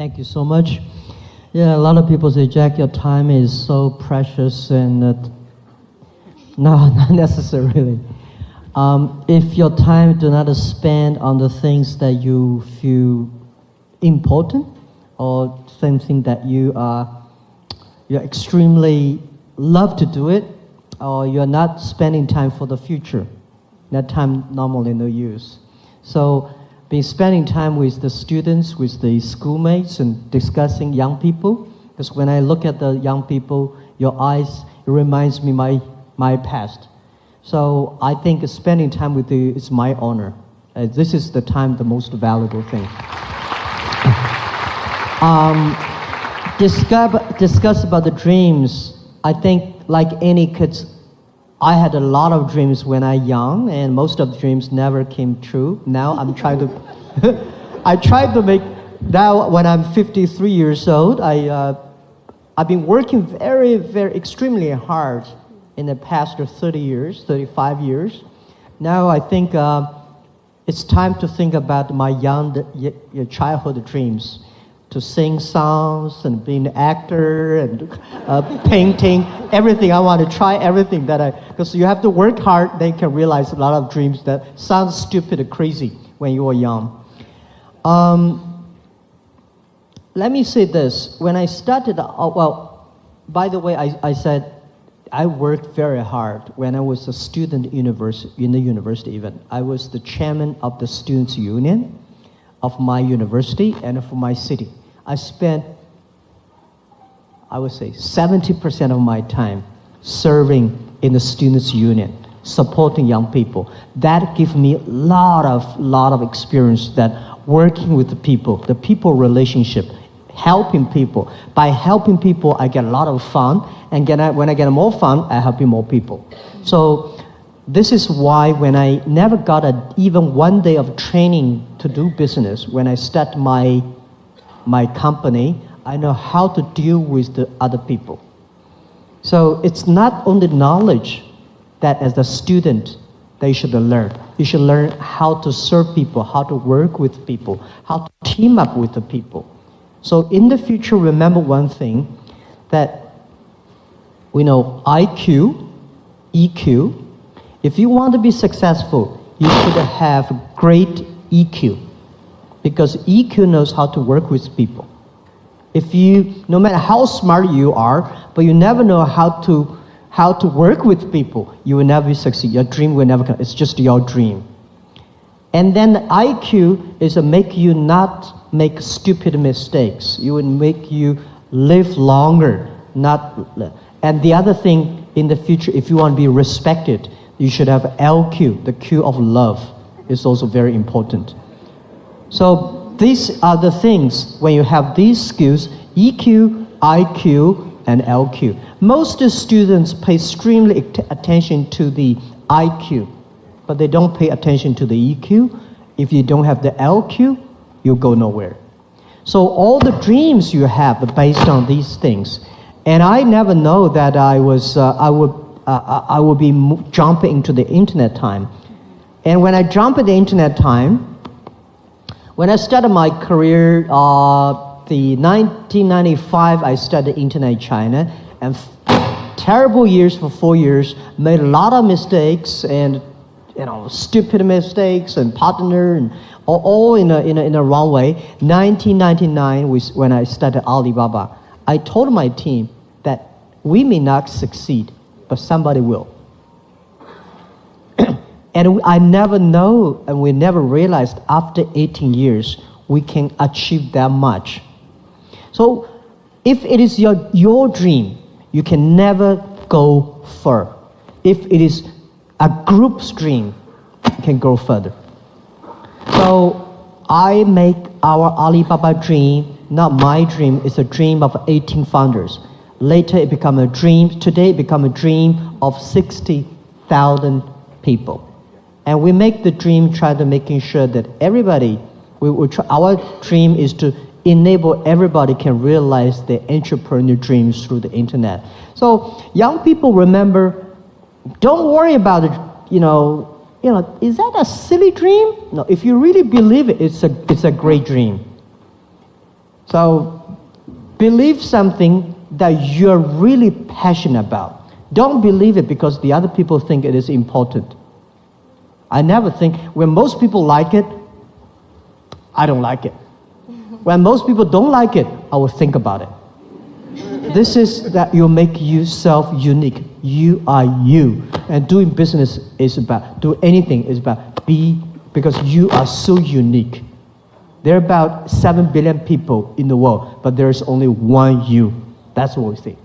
Thank you so much. Yeah, a lot of people say, Jack, your time is so precious, and no, not necessarily. If your time do not spend on the things that you feel important, or something that you're extremely love to do it, or you're not spending time for the future, that time normally no use. So be spending time with the students, with the schoolmates, and discussing young people. Because when I look at the young people, your eyes, it reminds me my past. So I think spending time with you is my honor. This is the time, the most valuable thing. Discuss about the dreams. I think like any kids, I had a lot of dreams when I was young, and most of the dreams never came true. Now I'm trying to, I try to make, now when I'm 53 years old, I've been working very, very extremely hard in the past 30 years, 35 years. Now I think it's time to think about my childhood dreams, to sing songs and be an actor and painting, everything. I want to try everything because you have to work hard, then you can realize a lot of dreams that sound stupid and crazy when you were young. Let me say this, when I started, well, by the way, I said I worked very hard when I was a student in the university even. I was the chairman of the students' union of my university and for my city. I spent, I would say, 70% of my time serving in the students' union, supporting young people. That gives me a lot of experience that working with the people relationship, helping people. By helping people, I get a lot of fun, and when I get more fun, I help more people. So this is why when I never got even one day of training to do business, when I start my company, I know how to deal with the other people. So it's not only knowledge that as a student that you should learn. You should learn how to serve people, how to work with people, how to team up with the people. So in the future, remember one thing, that we know IQ, EQ. If you want to be successful, you should have great EQ, because EQ knows how to work with people. If you, no matter how smart you are, but you never know how to work with people, you will never succeed. Your dream will never come. It's just your dream. And then the IQ is to make you not make stupid mistakes. It would make you live longer, and the other thing in the future, if you want to be respected, you should have LQ, the Q of love, is also very important. So these are the things, when you have these skills, EQ, IQ, and LQ. Most students pay extremely attention to the IQ, but they don't pay attention to the EQ. If you don't have the LQ, you go nowhere. So all the dreams you have are based on these things. And I never know that I would be jumping into the internet time. And when I jump at the internet time, when I started my career, the 1995, I studied internet in China, and terrible years for 4 years, made a lot of mistakes, and stupid mistakes, and partner, and all in a wrong way. 1999 was when I started Alibaba. I told my team that we may not succeed, but somebody will. And I never know, and we never realized after 18 years, we can achieve that much. So if it is your dream, you can never go far. If it is a group's dream, you can go further. So I make our Alibaba dream, not my dream, it's a dream of 18 founders. Later it became a dream, today it became a dream of 60,000 people. And we make the dream, try to making sure that everybody, our dream is to enable everybody can realize their entrepreneur dreams through the internet. So young people, remember, don't worry about it, is that a silly dream? No, if you really believe it, it's a great dream. So believe something that you're really passionate about. Don't believe it because the other people think it is important. I never think, when most people like it, I don't like it. When most people don't like it, I will think about it. This is that you make yourself unique. You are you. And doing business is about, do anything is about be, because you are so unique. There are about 7 billion people in the world, but there's only one you. That's what we think.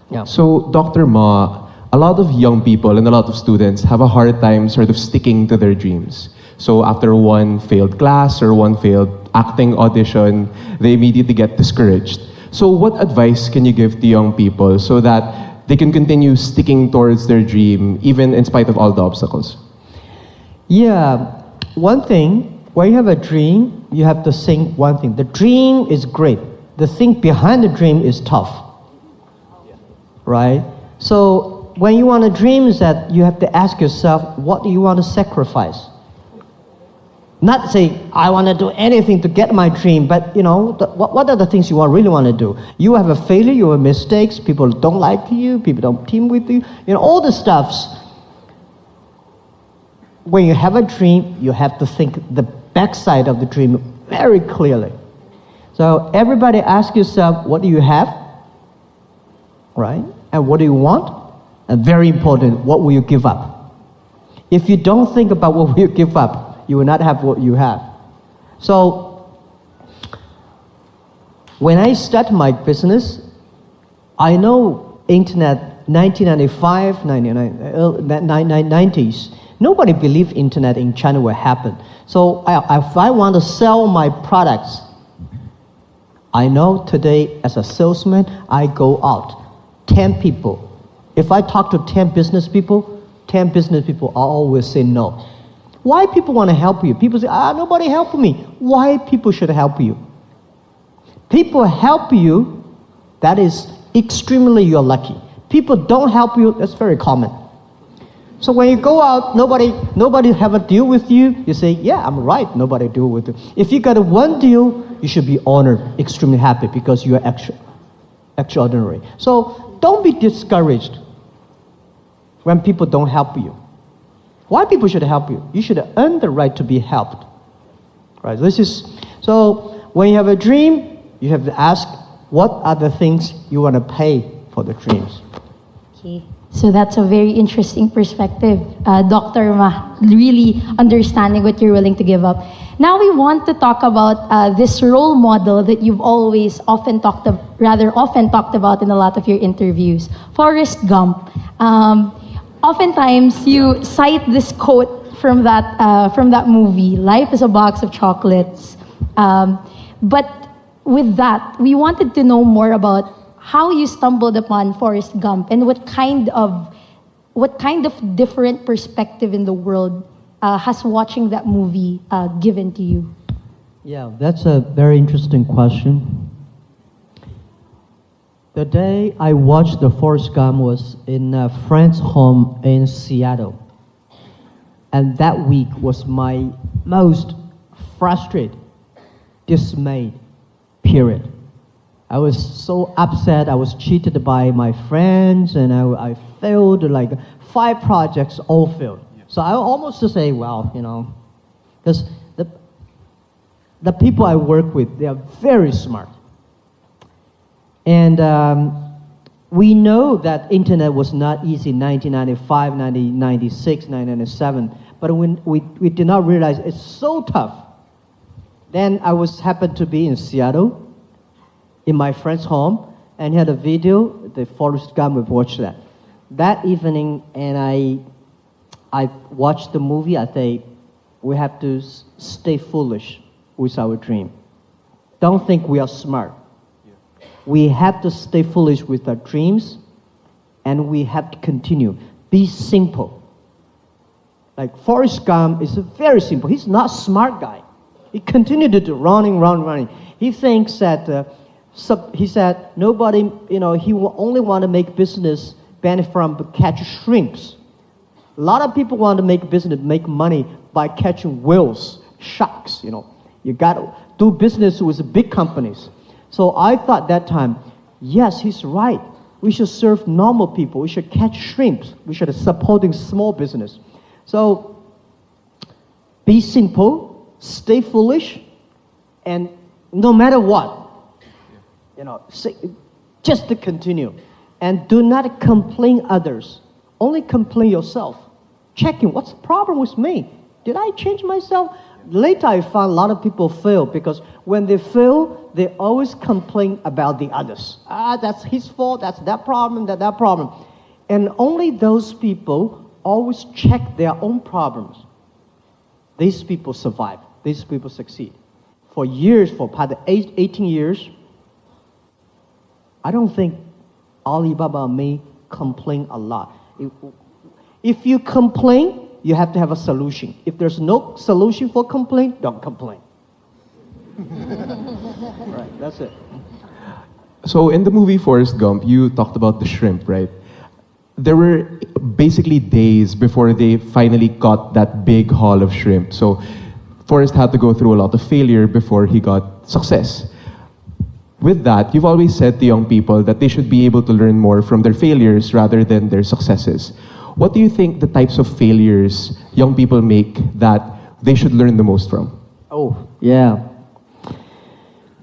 Yeah. So, Dr. Ma, a lot of young people and a lot of students have a hard time sort of sticking to their dreams. So after one failed class or one failed acting audition, they immediately get discouraged. So what advice can you give to young people so that they can continue sticking towards their dream even in spite of all the obstacles? Yeah, one thing, when you have a dream, you have to think one thing. The dream is great. The thing behind the dream is tough. Right? So when you want a dream, is that you have to ask yourself, what do you want to sacrifice? Not say, I want to do anything to get my dream, but what are the things you really want to do? You have a failure, you have mistakes, people don't like you, people don't team with you, all the stuffs. When you have a dream, you have to think the backside of the dream very clearly. So everybody ask yourself, what do you have? Right? And what do you want? And very important, what will you give up? If you don't think about what will you give up, you will not have what you have. So when I start my business, I know internet 1995, 90s, nobody believed internet in China will happen. So if I want to sell my products, I know today as a salesman, I go out, 10 people. If I talk to 10 business people I always say no. Why people want to help you? People say, nobody helped me. Why people should help you? People help you, that is extremely you're lucky. People don't help you, that's very common. So when you go out, nobody have a deal with you, you say, yeah, I'm right, nobody deal with you. If you got one deal, you should be honored, extremely happy because you're extraordinary. So don't be discouraged when people don't help you. Why people should help you? You should earn the right to be helped. Right? So when you have a dream, you have to ask, what are the things you want to pay for the dreams? Okay. So that's a very interesting perspective, Dr. Ma, really understanding what you're willing to give up. Now we want to talk about this role model that you've often talked about in a lot of your interviews, Forrest Gump. Oftentimes you cite this quote from that movie, "Life is a box of chocolates." But with that, we wanted to know more about how you stumbled upon Forrest Gump and what kind of different perspective in the world has watching that movie given to you. Yeah, that's a very interesting question. The day I watched the Forrest Gump was in a friend's home in Seattle. And that week was my most frustrated, dismayed period. I was so upset, I was cheated by my friends, and I failed, like 5 projects all failed. So I almost to say, well, because the people I work with, they are very smart. And we know that internet was not easy in 1995, 1996, 1997, but when we did not realize it's so tough. Then I happened to be in Seattle, in my friend's home, and he had a video, the Forrest Gump, we watched that. That evening, and I watched the movie, I think we have to stay foolish with our dream. Don't think we are smart. We have to stay foolish with our dreams, and we have to continue. Be simple. Like Forrest Gump is very simple. He's not a smart guy. He continued to do running. He thinks that, he said, nobody, he will only want to make business benefit from catch shrimps. A lot of people want to make business, make money by catching whales, sharks, You got to do business with big companies. So I thought that time, yes, he's right. We should serve normal people. We should catch shrimps. We should supporting small business. So be simple, stay foolish, and no matter what, just to continue. And do not complain others. Only complain yourself. Checking, what's the problem with me? Did I change myself? Later I found a lot of people fail because when they fail, they always complain about the others. That's his fault, that's that problem, that problem. And only those people always check their own problems. These people survive. These people succeed. For years, for probably 18 years, I don't think Alibaba may complain a lot. If you complain, you have to have a solution. If there's no solution for complaint, don't complain. Right, that's it. So in the movie Forrest Gump, you talked about the shrimp, right? There were basically days before they finally caught that big haul of shrimp. So Forrest had to go through a lot of failure before he got success. With that, you've always said to young people that they should be able to learn more from their failures rather than their successes. What do you think the types of failures young people make that they should learn the most from? Oh, yeah.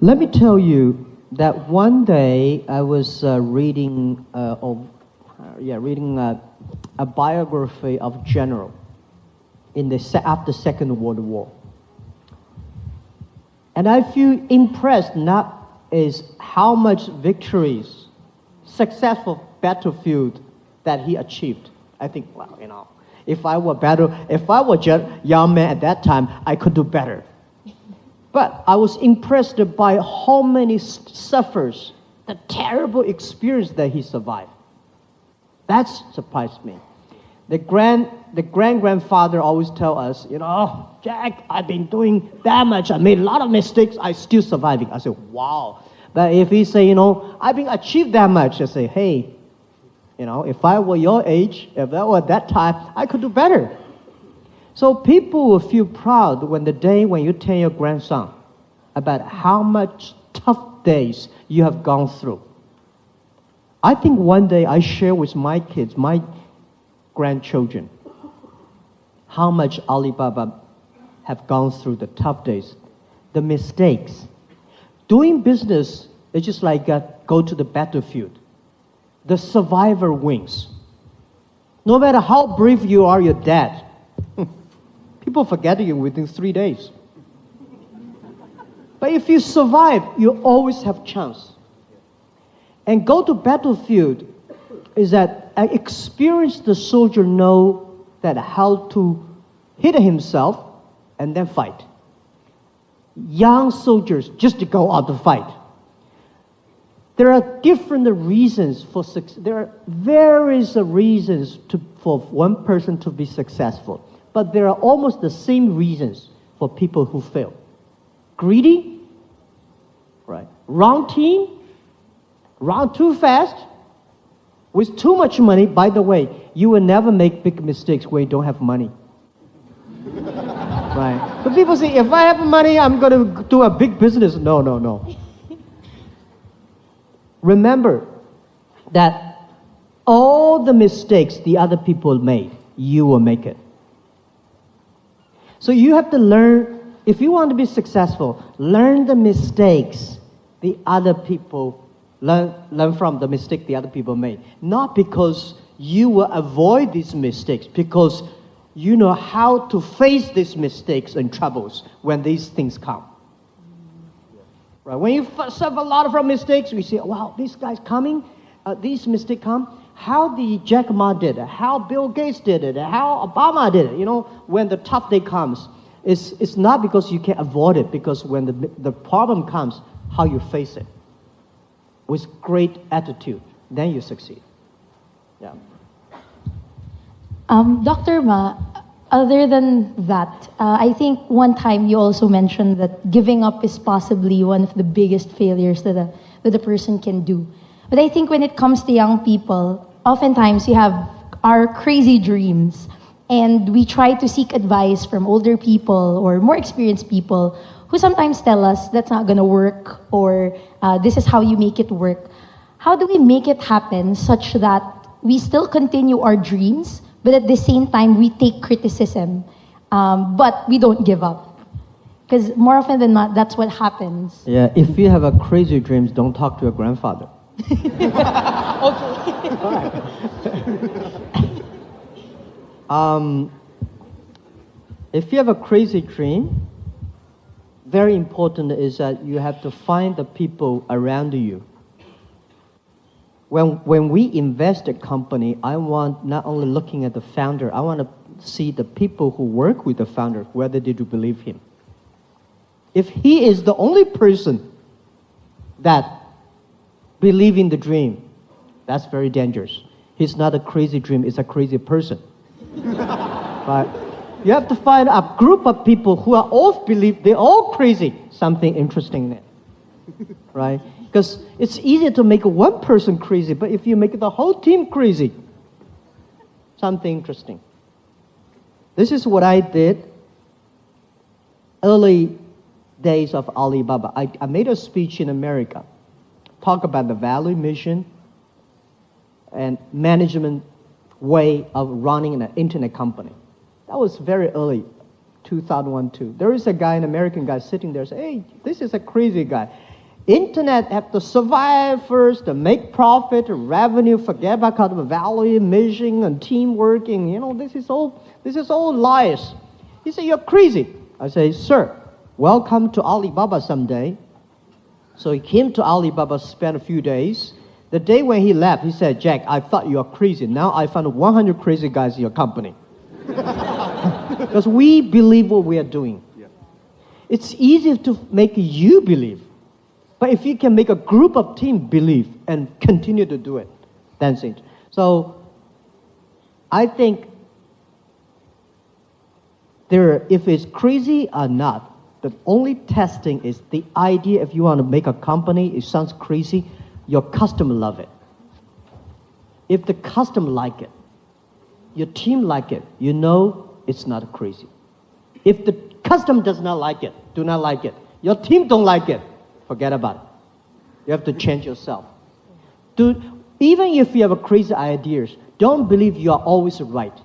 Let me tell you that one day I was reading a biography of general after Second World War. And I feel impressed not is how much victories, successful battlefield that he achieved. I think, well, if I were just young man at that time, I could do better. But I was impressed by how many suffers, the terrible experience that he survived. That surprised me. The grandfather always tell us, Jack, I've been doing that much. I made a lot of mistakes. I still surviving. I said, wow. But if he say, I've been achieved that much, I say, hey, if I were your age, if that were that time, I could do better. So people will feel proud when you tell your grandson about how much tough days you have gone through. I think one day I share with my kids, my grandchildren, how much Alibaba have gone through the tough days, the mistakes. Doing business is just like go to the battlefield. The survivor wins. No matter how brave you are, you're dead. People forget you within 3 days. But if you survive, you always have chance. And go to battlefield is that an experienced soldier know that how to hit himself and then fight. Young soldiers just to go out to fight. There are different reasons for success. There are various reasons for one person to be successful. But there are almost the same reasons for people who fail. Greedy, right? Wrong team, run too fast, with too much money. By the way, you will never make big mistakes where you don't have money. Right? But people say, if I have money, I'm going to do a big business. No. Remember that all the mistakes the other people made, you will make it. So you have to learn, if you want to be successful, learn the mistakes the other people, learn from the mistake the other people made. Not because you will avoid these mistakes, because you know how to face these mistakes and troubles when these things come. Right? When you suffer a lot of mistakes, we say, wow, this guy's coming, these mistakes come. How the Jack Ma did it, how Bill Gates did it, how Obama did it. When the tough day comes, it's not because you can avoid it, because when the problem comes, how you face it. With great attitude, then you succeed. Yeah. Dr. Ma, other than that, I think one time you also mentioned that giving up is possibly one of the biggest failures that a person can do. But I think when it comes to young people, oftentimes we have our crazy dreams and we try to seek advice from older people or more experienced people who sometimes tell us that's not gonna work, or this is how you make it work. How do we make it happen such that we still continue our dreams, but at the same time we take criticism, but we don't give up? Because more often than not, that's what happens. Yeah, if you have a crazy dreams, don't talk to your grandfather. If you have a crazy dream, very important is that you have to find the people around you. When we invest a company, I want not only looking at the founder, I want to see the people who work with the founder, whether they do believe him. If he is the only person that believe in the dream, that's very dangerous. He's not a crazy dream, it's a crazy person. But you have to find a group of people who are all believe, they're all crazy, something interesting in it, right? Because it's easier to make one person crazy, but if you make the whole team crazy, something interesting. This is what I did early days of Alibaba. I made a speech in America, talk about the value, mission, and management way of running an internet company. That was very early, 2001-2. There is a guy, an American guy, sitting there saying, hey, this is a crazy guy. Internet have to survive first, to make profit, revenue, forget about kind of value, mission, and team working. You know, this is all lies. He said, you're crazy. I say, sir, welcome to Alibaba someday. So he came to Alibaba, spent a few days. The day when he left, he said, Jack, I thought you were crazy. Now I found 100 crazy guys in your company. Because we believe what we are doing. Yeah. It's easy to make you believe. But if you can make a group of team believe and continue to do it, that's it. So I think if it's crazy or not, the only testing is the idea. If you want to make a company, it sounds crazy, your customer love it. If the customer like it, your team like it, you know it's not crazy. If the customer does not like it, do not like it, your team don't like it, forget about it. You have to change yourself. Even if you have crazy ideas, don't believe you are always right.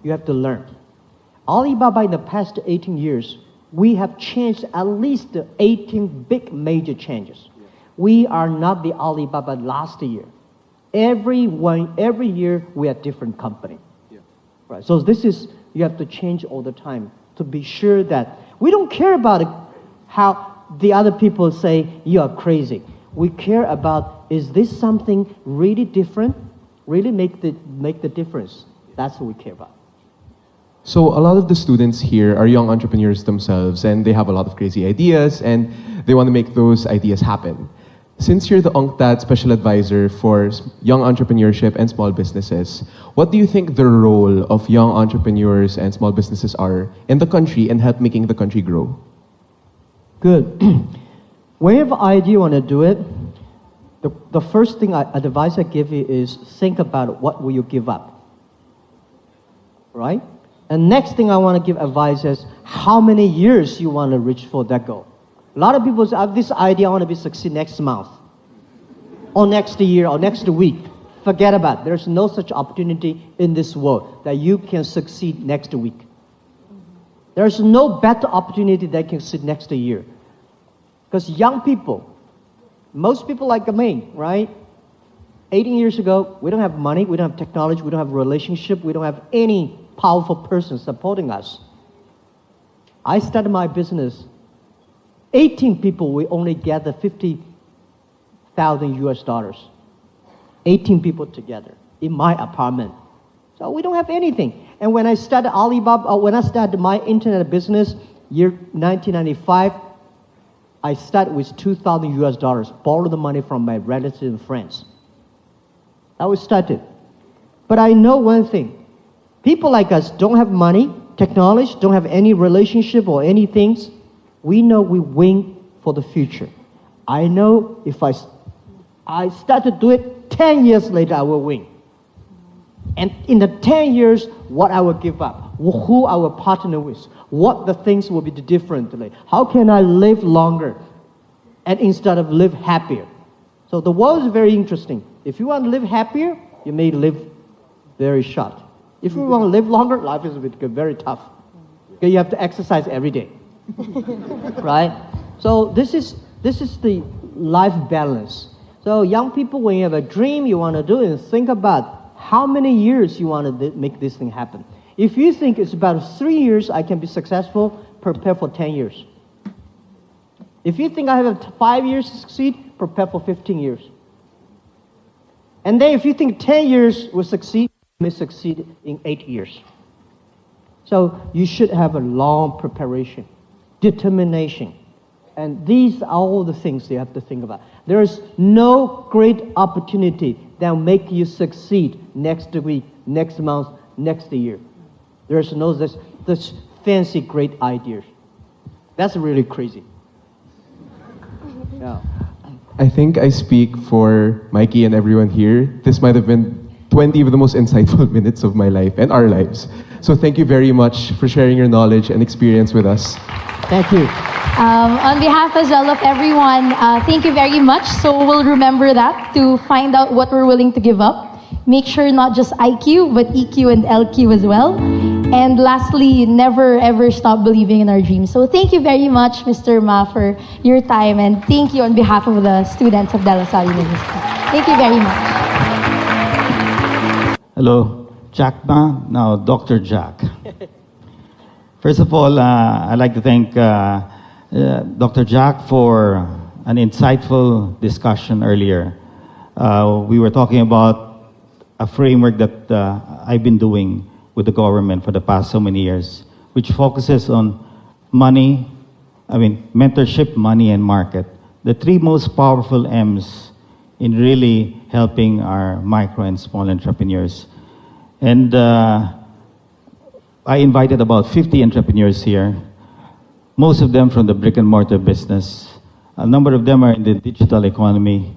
You have to learn. Alibaba in the past 18 years, we have changed at least 18 big major changes. We are not the Alibaba last year. Every year we are a different company. Yeah. Right. So you have to change all the time to be sure that we don't care about how the other people say you are crazy. We care about, is this something really different? Really make the difference. That's what we care about. So a lot of the students here are young entrepreneurs themselves, and they have a lot of crazy ideas, and they want to make those ideas happen. Since you're the UNCTAD Special Advisor for young entrepreneurship and small businesses, what do you think the role of young entrepreneurs and small businesses are in the country and help making the country grow? Good. When you have an idea, you want to do it, the first thing advice I give you is think about what will you give up, right? And next thing I want to give advice is how many years you want to reach for that goal. A lot of people say, I have this idea, I want to succeed next month, or next year, or next week. Forget about it. There's no such opportunity in this world that you can succeed next week. There's no better opportunity that can succeed next year. Because young people, most people like me, right? 18 years ago, we don't have money, we don't have technology, we don't have relationship, we don't have any powerful person supporting us. I started my business. 18 people, we only gather $50,000 US. 18 people together in my apartment. So we don't have anything. And when I started Alibaba, when I started my internet business, year 1995, I started with $2,000 US, borrowed the money from my relatives and friends. That was started. But I know one thing. People like us don't have money, technology, don't have any relationship or anything. We know we win for the future. I know if I start to do it, 10 years later I will win. And in the 10 years, what I will give up, who I will partner with, what the things will be differently. How can I live longer and instead of live happier? So the world is very interesting. If you want to live happier, you may live very short. If you want to live longer, life is very tough. Okay, you have to exercise every day, right? So this is the life balance. So young people, when you have a dream you want to do it, think about how many years you want to make this thing happen. If you think it's about 3 years I can be successful, prepare for 10 years. If you think I have 5 years to succeed, prepare for 15 years. And then if you think 10 years will succeed, you may succeed in 8 years. So you should have a long preparation, determination. And these are all the things you have to think about. There is no great opportunity that will make you succeed next week, next month, next year. There's no this fancy great ideas. That's really crazy. Yeah. I think I speak for Mikey and everyone here. This might have been 20 of the most insightful minutes of my life and our lives. So thank you very much for sharing your knowledge and experience with us. Thank you. On behalf as well of everyone, thank you very much. So we'll remember that to find out what we're willing to give up. Make sure not just IQ, but EQ and LQ as well. And lastly, never ever stop believing in our dreams. So thank you very much, Mr. Ma, for your time. And thank you on behalf of the students of De La Salle University. Thank you very much. Hello, Jack Ma, now Dr. Jack. First of all, I'd like to thank Dr. Jack for an insightful discussion earlier. We were talking about a framework that I've been doing with the government for the past so many years, which focuses on mentorship, money, and market. The three most powerful M's in really helping our micro and small entrepreneurs. And I invited about 50 entrepreneurs here, most of them from the brick and mortar business. A number of them are in the digital economy.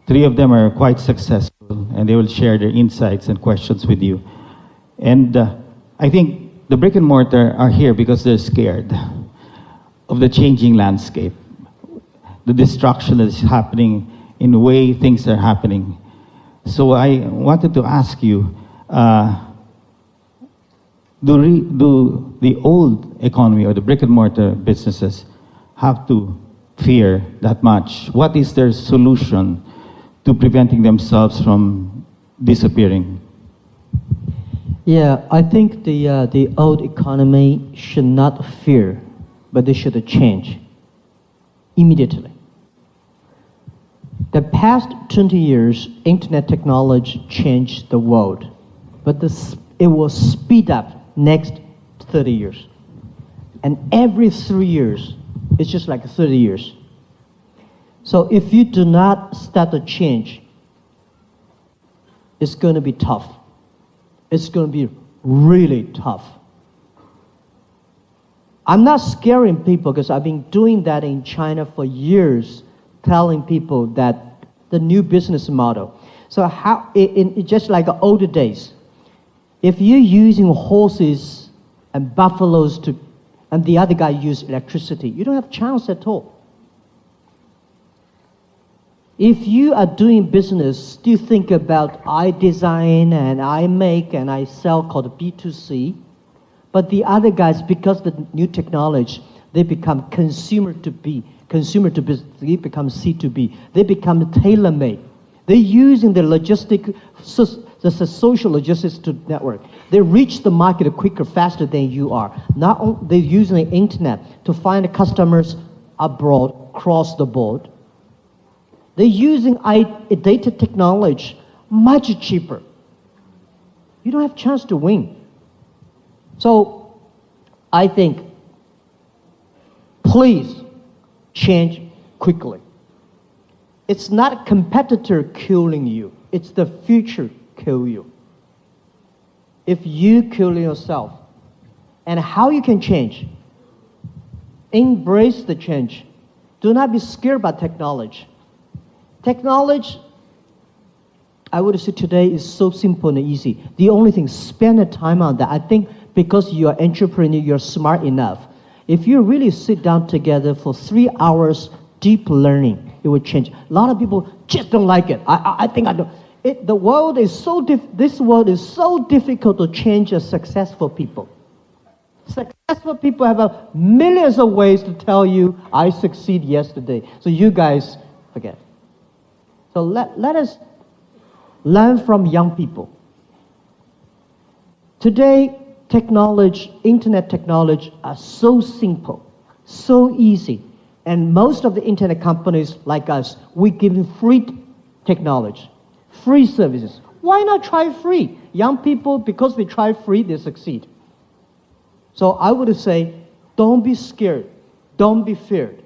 3 of them are quite successful, and they will share their insights and questions with you. And I think the brick and mortar are here because they're scared of the changing landscape, the destruction that is happening in the way things are happening. So I wanted to ask you, do the old economy or the brick and mortar businesses have to fear that much? What is their solution to preventing themselves from disappearing? Yeah, I think the old economy should not fear, but they should change immediately. The past 20 years, internet technology changed the world, but it will speed up next 30 years. And every 3 years, it's just like 30 years. So if you do not start to change, it's going to be tough. It's going to be really tough. I'm not scaring people because I've been doing that in China for years, telling people that the new business model. So how, just like the older days, if you're using horses and buffaloes and the other guy use electricity, you don't have a chance at all. If you are doing business, do think about I design and I make and I sell called B2C, but the other guys, because of the new technology, they become consumer to business, they become C2B, they become tailor-made. They're using the social logistics to network. They reach the market quicker, faster than you are. Not only they're using the internet to find customers abroad, across the board. They're using data technology much cheaper. You don't have a chance to win. So I think, please change quickly. It's not a competitor killing you. It's the future kill you. If you kill yourself, and how you can change, embrace the change. Do not be scared by technology. Technology, I would say today is so simple and easy. The only thing, spend the time on that. I think because you're an entrepreneur, you're smart enough. If you really sit down together for 3 hours deep learning, it will change. A lot of people just don't like it. I think I don't. The world is this world is so difficult to change as successful people. Successful people have millions of ways to tell you, I succeed yesterday. So you guys forget. So let us learn from young people. Today, internet technology are so simple, so easy. And most of the internet companies like us, we give you free technology, free services. Why not try free? Young people, because they try free, they succeed. So I would say, don't be scared. Don't be feared.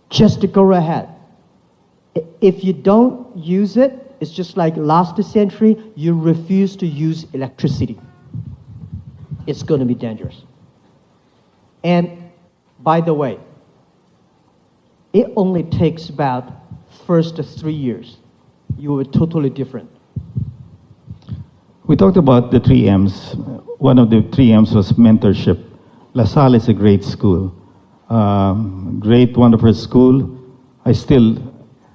Just to go ahead. If you don't use it, it's just like last century, you refuse to use electricity. It's going to be dangerous. And by the way, it only takes about first 3 years. You will be totally different. We talked about the 3 M's. One of the 3 M's was mentorship. La Salle is a great school. Great, wonderful school. I still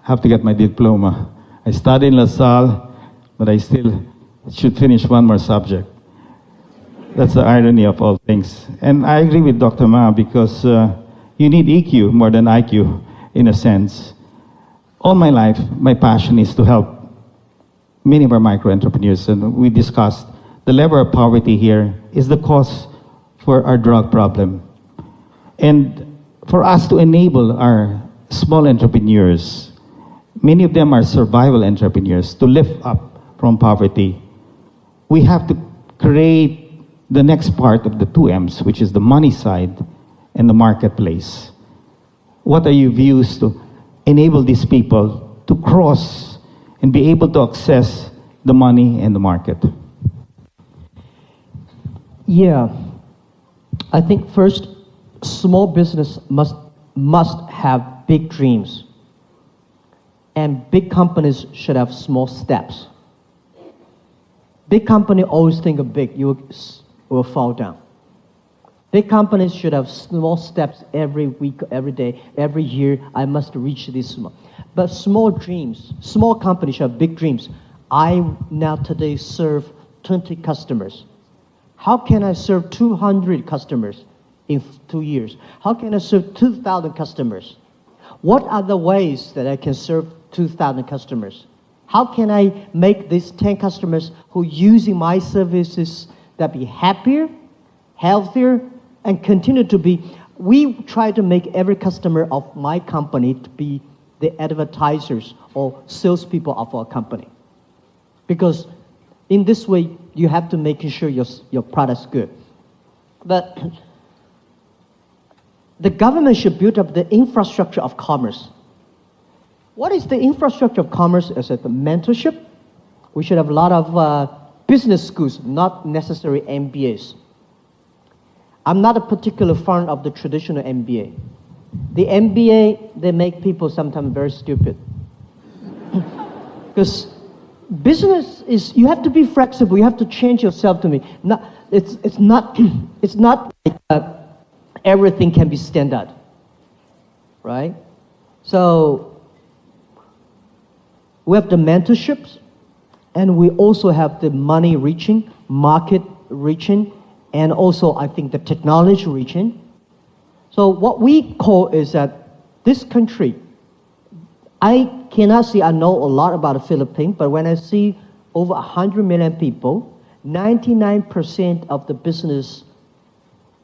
have to get my diploma. I studied in La Salle, but I still should finish one more subject. That's the irony of all things. And I agree with Dr. Ma because you need EQ more than IQ, in a sense. All my life, my passion is to help many of our micro-entrepreneurs, and we discussed the level of poverty here is the cause for our drug problem. And for us to enable our small entrepreneurs, many of them are survival entrepreneurs, to lift up from poverty, we have to create the next part of the 2 M's, which is the money side and the marketplace. What are your views to enable these people to cross and be able to access the money and the market? Yeah, I think first, small business must have big dreams. And big companies should have small steps. Big company always think of big, you will fall down. Big companies should have small steps every week, every day, every year. I must reach this small. But small dreams, small companies should have big dreams. I now today serve 20 customers. How can I serve 200 customers in 2 years? How can I serve 2,000 customers? What are the ways that I can serve 2,000 customers? How can I make these 10 customers who using my services that be happier, healthier, and continue to be? We try to make every customer of my company to be the advertisers or salespeople of our company. Because in this way, you have to make sure your product's good. But the government should build up the infrastructure of commerce. What is the infrastructure of commerce? Is it the mentorship? We should have a lot of business schools, not necessarily MBAs. I'm not a particular fan of the traditional MBA. The MBA, they make people sometimes very stupid. Because business is, you have to be flexible, you have to change yourself to me. It's not like everything can be standard, right? So we have the mentorships, and we also have the money reaching, market reaching, and also I think the technology reaching. So what we call is that this country, I cannot say I know a lot about the Philippines, but when I see over 100 million people, 99% of the business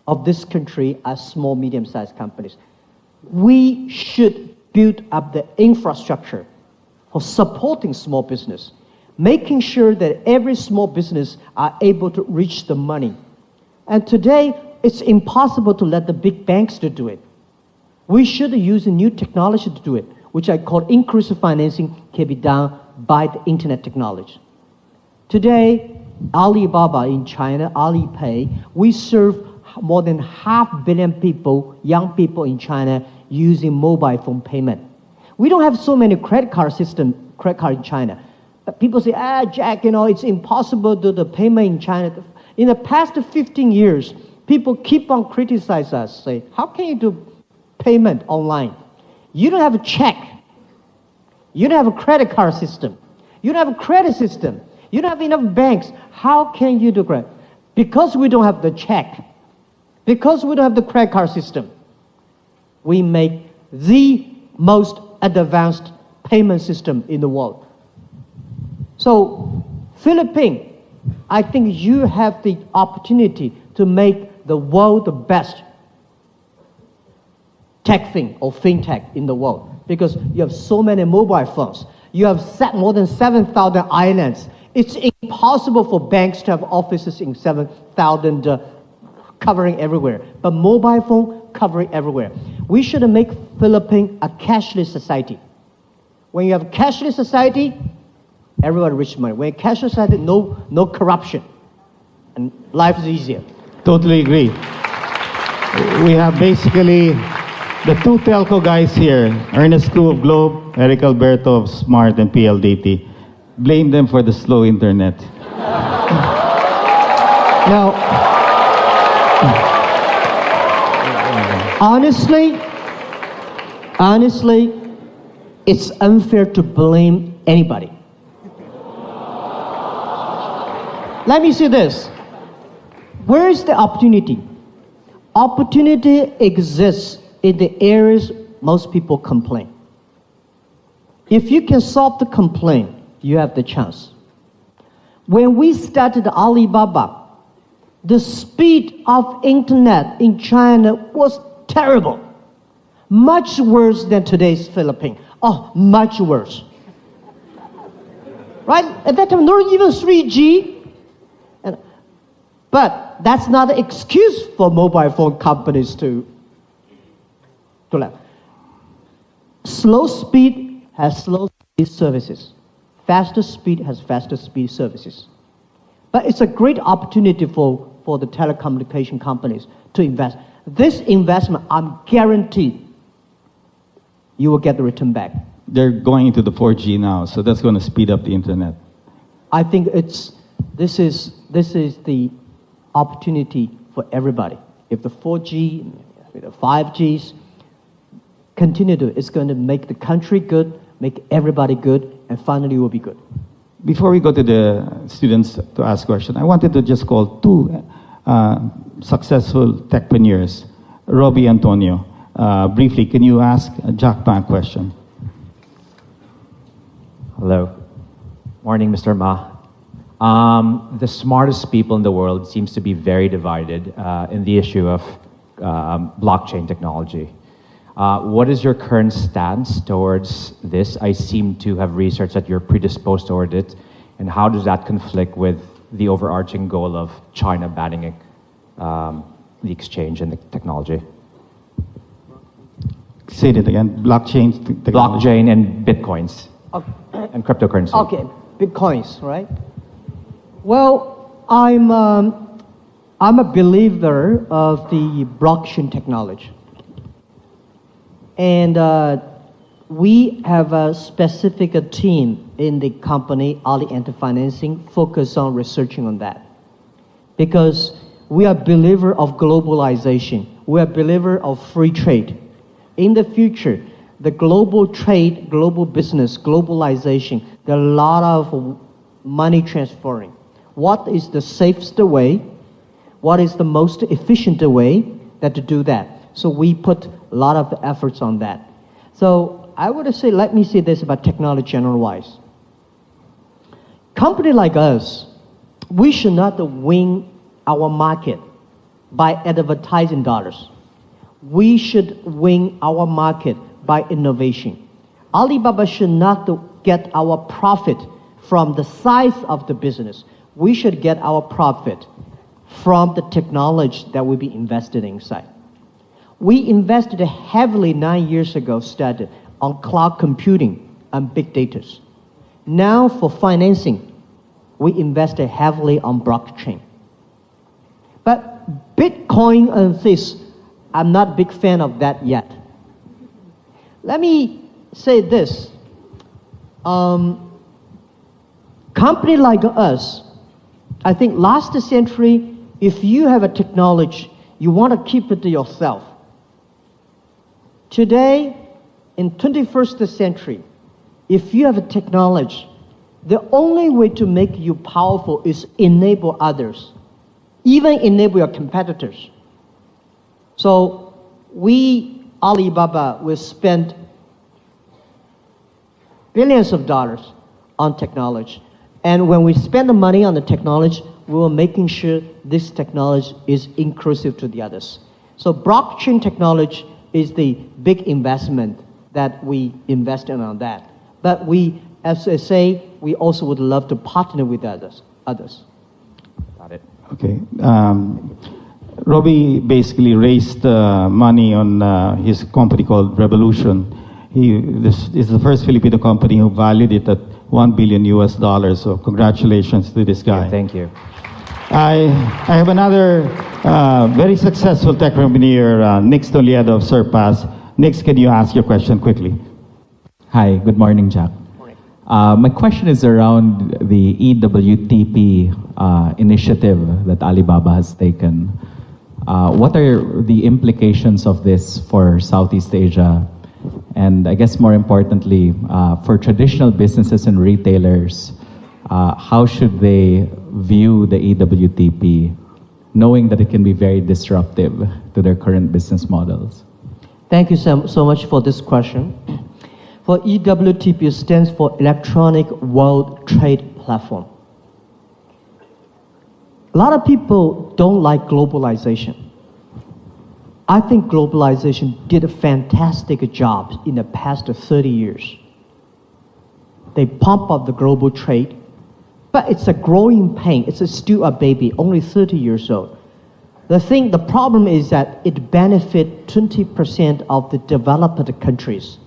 of this country are small, medium-sized companies. We should build up the infrastructure for supporting small business, making sure that every small business are able to reach the money. And today, it's impossible to let the big banks to do it. We should use a new technology to do it, which I call inclusive financing can be done by the internet technology. Today, Alibaba in China, Alipay, we serve more than 500 million people, young people in China, using mobile phone payment. We don't have so many credit card in China. But people say, Jack, it's impossible to do the payment in China. In the past 15 years, people keep on criticizing us, say, how can you do payment online? You don't have a check. You don't have a credit card system. You don't have a credit system. You don't have enough banks. How can you do credit? Because we don't have the check. Because we don't have the credit card system. We make the most advanced payment system in the world. So, Philippines, I think you have the opportunity to make the world the best tech thing or fintech in the world, because you have so many mobile phones. You have more than 7,000 islands. It's impossible for banks to have offices in 7,000 covering everywhere, but mobile phone covering everywhere. We should make Philippines a cashless society. When you have a cashless society, everybody rich money. When cashless society, no corruption, and life is easier. Totally agree. We have basically the two telco guys here, Ernest Koo of Globe, Eric Alberto of Smart and PLDT. Blame them for the slow internet. Now, honestly, it's unfair to blame anybody. Let me say this. Where is the opportunity? Opportunity exists in the areas most people complain. If you can solve the complaint, you have the chance. When we started Alibaba, the speed of internet in China was terrible. Much worse than today's Philippines. Oh, much worse. Right? At that time, not even 3G. But that's not an excuse for mobile phone companies to let. Slow speed has slow speed services. Faster speed has faster speed services. But it's a great opportunity for the telecommunication companies to invest. This investment, I'm guaranteed you will get the return back. They're going into the 4G now, so that's going to speed up the internet. I think this is the opportunity for everybody. If the 4G, the 5Gs continue to, it's going to make the country good, make everybody good, and finally will be good. Before we go to the students to ask questions, I wanted to just call two successful techpreneurs, Robbie Antonio. Briefly, can you ask Jack Ma a question? Hello. Morning, Mr. Ma. The smartest people in the world seems to be very divided in the issue of blockchain technology. What is your current stance towards this? I seem to have researched that you're predisposed toward it, and how does that conflict with the overarching goal of China banning the exchange and the technology? Say that again. Blockchain technology. Blockchain and bitcoins and cryptocurrency. Okay, bitcoins, right? Well, I'm a believer of the blockchain technology. And we have a specific team in the company, Ali Anti-Financing, focused on researching on that. Because we are believer of globalization. We are believer of free trade. In the future, the global trade, global business, globalization, there are a lot of money transferring. What is the safest way? What is the most efficient way to do that? So we put a lot of efforts on that. So I would say, let me say this about technology general-wise. Company like us, we should not win our market by advertising dollars. We should win our market by innovation. Alibaba should not get our profit from the size of the business. We should get our profit from the technology that will be invested inside. We invested heavily 9 years ago, started on cloud computing and big data. Now for financing, we invested heavily on blockchain. But Bitcoin and this, I'm not a big fan of that yet. Let me say this. Company like us, I think last century, if you have a technology, you want to keep it to yourself. Today, in 21st century, if you have a technology, the only way to make you powerful is enable others, even enable your competitors. So we, Alibaba, will spend billions of dollars on technology. And when we spend the money on the technology, we are making sure this technology is inclusive to the others. So blockchain technology is the big investment that we invest in on that. But we, as I say, we also would love to partner with others. Got it. Okay. Robbie basically raised money on his company called Revolution. This is the first Filipino company who valued it at $1 billion US. So congratulations to this guy. Yeah, thank you. I have another very successful tech entrepreneur, Nick Stoliedo of Surpass. Nick, can you ask your question quickly? Hi, good morning, Jack. My question is around the EWTP initiative that Alibaba has taken. What are the implications of this for Southeast Asia? And I guess more importantly, for traditional businesses and retailers, how should they view the EWTP, knowing that it can be very disruptive to their current business models? Thank you so much for this question. For EWTP stands for Electronic World Trade Platform. A lot of people don't like globalization. I think globalization did a fantastic job in the past 30 years. They pump up the global trade, but it's a growing pain. It's still a baby, only 30 years old. The problem is that it benefits 20% of the developed countries.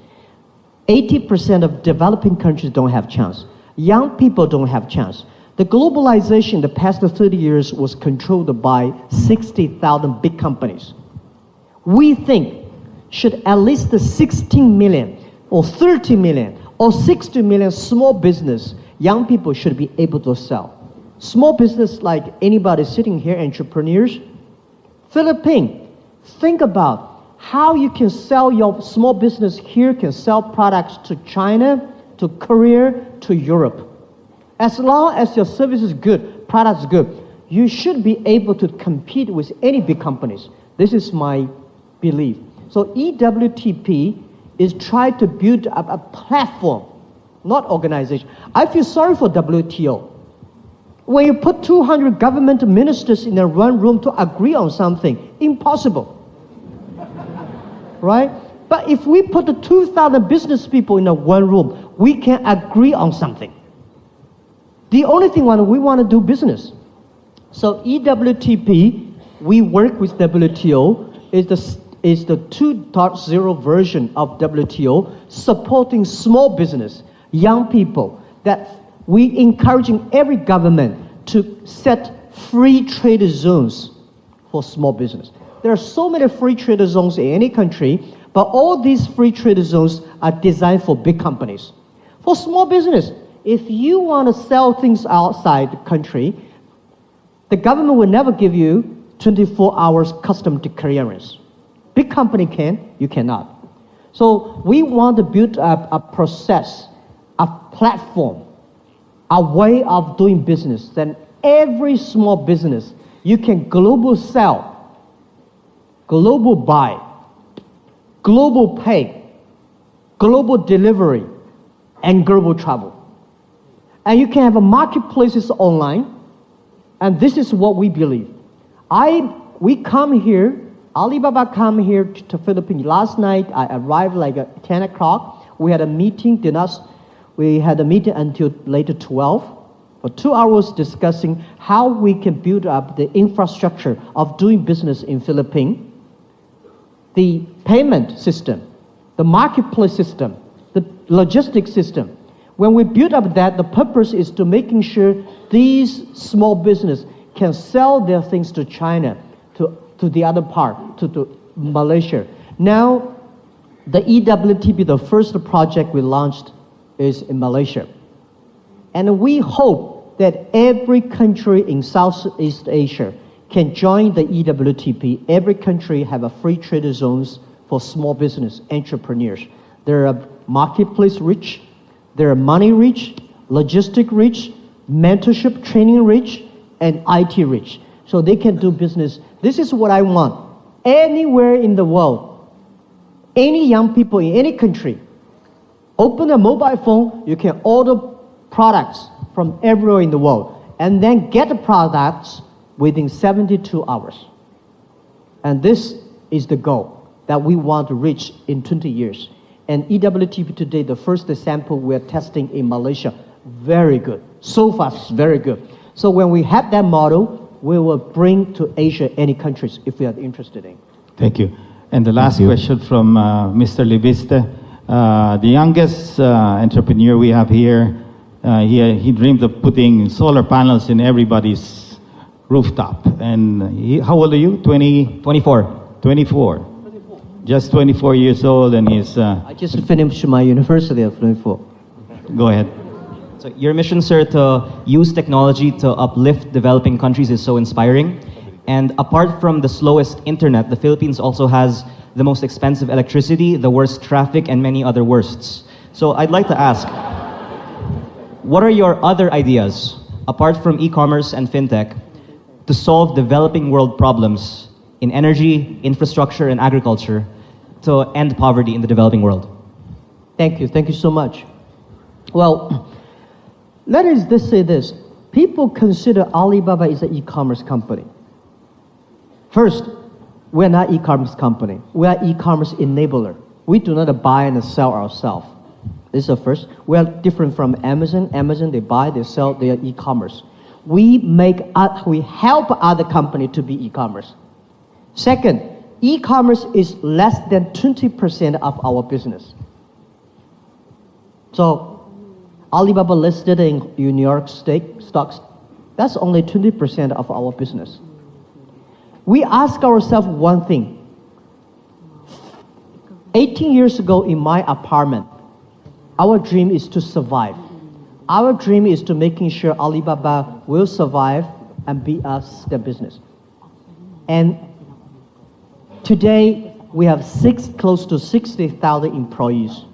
80% of developing countries don't have chance. Young people don't have chance. The globalization in the past 30 years was controlled by 60,000 big companies. We think should at least 16 million or 30 million or 60 million small business, young people should be able to sell. Small business like anybody sitting here, entrepreneurs, Philippines, think about how you can sell your small business here, can sell products to China, to Korea, to Europe. As long as your service is good, product is good, you should be able to compete with any big companies. This is my belief. So EWTP is trying to build up a platform, not organization. I feel sorry for WTO. When you put 200 government ministers in one room to agree on something, impossible. Right? But if we put the 2,000 business people in one room, we can agree on something. The only thing we want to do business. So EWTP, we work with WTO, is the 2.0 version of WTO, supporting small business, young people, that we encouraging every government to set free trade zones for small business. There are so many free trade zones in any country, but all these free trade zones are designed for big companies. For small business, if you want to sell things outside the country, the government will never give you 24 hours custom clearance. Big company can, you cannot. So we want to build up a process, a platform, a way of doing business. Then every small business, you can global sell, global buy, global pay, global delivery, and global travel. And you can have a marketplaces online, and this is what we believe. We come here, Alibaba come here to Philippines. Last night, I arrived like at 10 o'clock. We had a meeting, we had a meeting until later 12, for 2 hours discussing how we can build up the infrastructure of doing business in Philippines, the payment system, the marketplace system, the logistics system. When we build up that, the purpose is to making sure these small business can sell their things to China, to the other part, to Malaysia. Now, the EWTP, the first project we launched is in Malaysia. And we hope that every country in Southeast Asia can join the EWTP. Every country have a free trade zones for small business entrepreneurs. There are marketplace rich, there are money rich, logistic rich, mentorship training rich, and IT rich. So they can do business. This is what I want. Anywhere in the world, any young people in any country, open a mobile phone, you can order products from everywhere in the world, and then get the products within 72 hours. And this is the goal that we want to reach in 20 years. And EWTP today, the first sample we're testing in Malaysia, very good. So far, it's very good. So when we have that model, we will bring to Asia any countries if we are interested in. Thank you. And the last question from Mr. Liviste. The youngest entrepreneur we have here, he dreamed of putting solar panels in everybody's rooftop. And how old are you? 24. 24. Just 24 years old, and he's... I just finished my university at 24. Go ahead. So your mission, sir, to use technology to uplift developing countries is so inspiring. And apart from the slowest internet, the Philippines also has the most expensive electricity, the worst traffic, and many other worsts. So I'd like to ask, what are your other ideas, apart from e-commerce and fintech, to solve developing world problems in energy, infrastructure, and agriculture to end poverty in the developing world? Thank you so much. Well, let us just say this. People consider Alibaba is an e-commerce company. First, we're not e-commerce company. We are e-commerce enabler. We do not buy and sell ourselves. This is the first. We are different from Amazon. Amazon, they buy, they sell, they are e-commerce. We help other company to be e-commerce. Second, e-commerce is less than 20% of our business. So, Alibaba listed in New York State stocks, that's only 20% of our business. We ask ourselves one thing. 18 years ago in my apartment, our dream is to survive. Our dream is to making sure Alibaba will survive and be us the business. And today, we have close to 60,000 employees.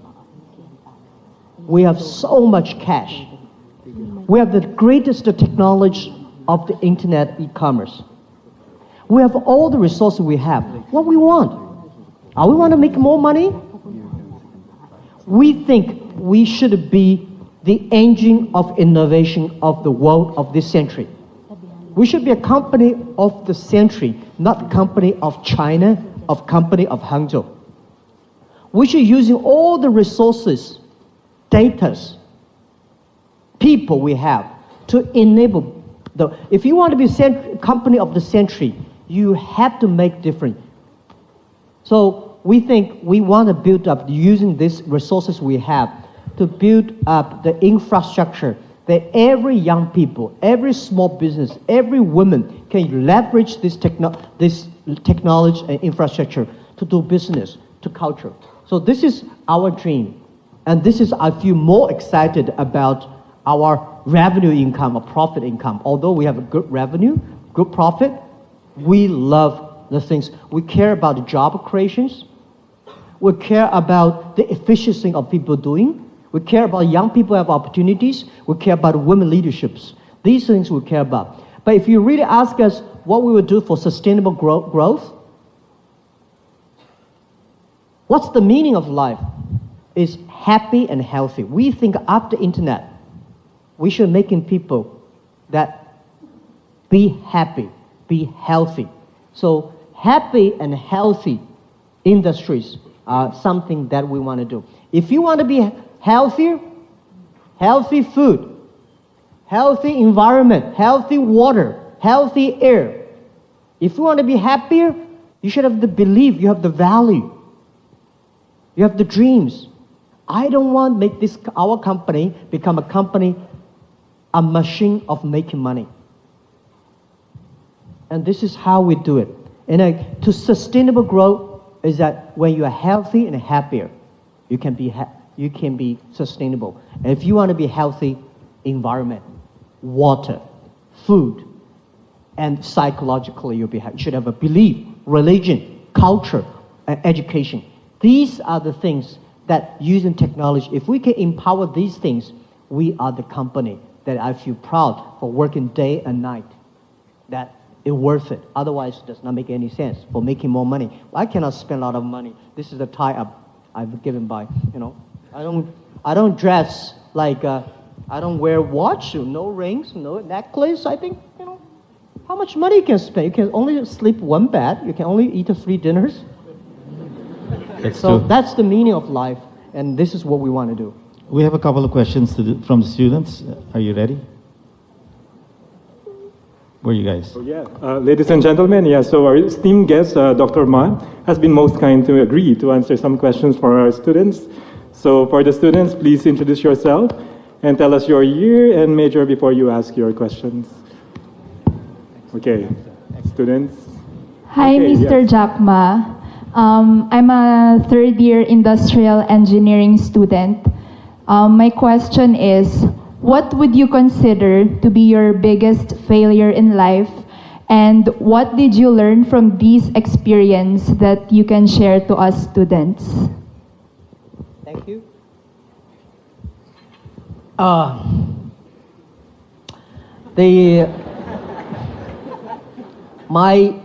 We have so much cash. We have the greatest technology of the internet e-commerce. We have all the resources we have. What we want? We want to make more money? We think we should be the engine of innovation of the world of this century. We should be a company of the century, not a company of China, of company of Hangzhou. We should using all the resources, data, people we have to enable if you want to be company of the century, you have to make difference. So we think we want to build up using these resources we have to build up the infrastructure that every young people, every small business, every woman can leverage this technology and infrastructure to do business, to culture. So this is our dream. And this is, I feel more excited about our revenue income or profit income. Although we have a good revenue, good profit, we love the things. We care about the job creations. We care about the efficiency of people doing. We care about young people have opportunities. We care about women leaderships. These things we care about. But if you really ask us what we would do for sustainable growth, what's the meaning of life? Is happy and healthy. We think after internet, we should making people that be happy, be healthy. So happy and healthy industries are something that we want to do. If you want to be healthier, healthy food, healthy environment, healthy water, healthy air. If you want to be happier, you should have the belief, you have the value, you have the dreams. I don't want to make our company become a machine of making money. And this is how we do it. And to sustainable growth is that when you are healthy and happier, you can be sustainable. And if you want to be healthy, environment, water, food, and psychologically you should have a belief, religion, culture, and education. These are the things that using technology, if we can empower these things, we are the company that I feel proud for working day and night, that it's worth it. Otherwise, it does not make any sense for making more money. I cannot spend a lot of money. This is the tie-up I've given by, I don't dress like, I don't wear watch, no rings, no necklace. I think, how much money you can spend? You can only sleep one bed. You can only eat 3 dinners. That's the meaning of life, and this is what we want to do. We have a couple of questions from the students. Are you ready? Where are you guys? Ladies and gentlemen, so our esteemed guest, Dr. Ma, has been most kind to agree to answer some questions for our students. So for the students, please introduce yourself and tell us your year and major before you ask your questions. Okay, students. Hi, Okay, Mr. yes. Jack Ma. I'm a third-year industrial engineering student. My question is, what would you consider to be your biggest failure in life, and what did you learn from these experience that you can share to us students? Thank you. My